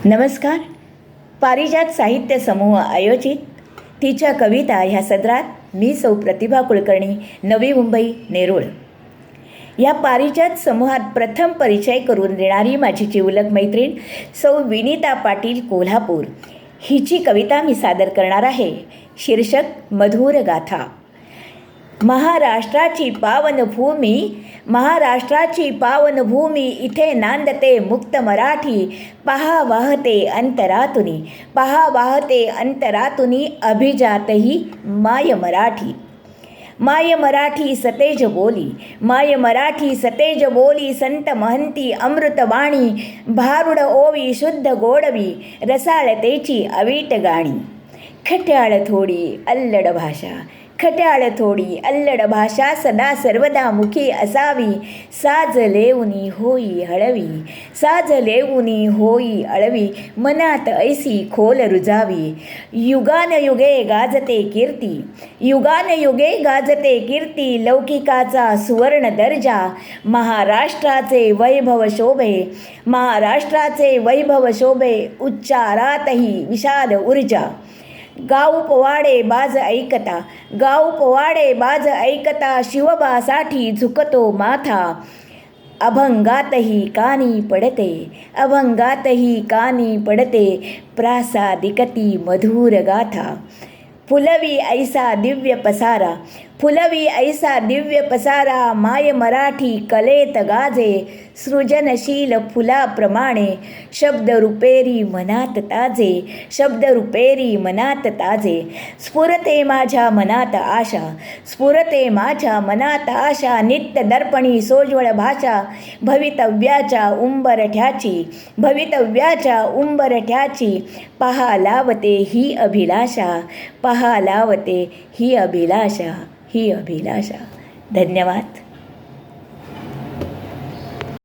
नमस्कार. पारिजात साहित्य समूह आयोजित तिच्या कविता ह्या सदरात मी सौ प्रतिभा कुलकर्णी, नवी मुंबई, नेरूळ या पारिजात समूहात प्रथम परिचय करून देणारी माझी जिवलग मैत्रीण सौ विनीता पाटील, कोल्हापूर हिची कविता मी सादर करणार आहे. शीर्षक मधुर गाथा. महाराष्ट्राची पावनभूमी इथे नांदते मुक्त मराठी. पहा वाहते अंतरातुनी अभिजातही माय मराठी सतेज बोली संत महंती अमृतवाणी. भारुड ओवी शुद्ध गोडवी रसाळतेची अवीट गाणी. खट्याळ थोडी अल्लड भाषा सदा सर्वदा मुखी असावी. साज लेऊनी होई हळवी मनात ऐसी खोल रुजावी. युगानयुगे गाजते कीर्ती लौकिकाचा सुवर्ण दर्जा. महाराष्ट्राचे वैभव शोभे उच्चारातही विशाल ऊर्जा. गाऊ पवाडे ऐकता शिवबासाठी झुकतो माथा. अभंगातही कानी पडते प्रासादिकती मधुर गाथा. फुलवी ऐसा दिव्य पसारा माय मराठी कलेत गाजे. सृजनशील फुलाप्रमाणे शब्द रुपेरी मनात ताजे. स्फुरते माझ्या मनात आशा नित्य दर्पणी सोज्वळ भाषा. भवितव्याच्या उंबरठ्याची पहा लावते ही अभिलाषा. धन्यवाद.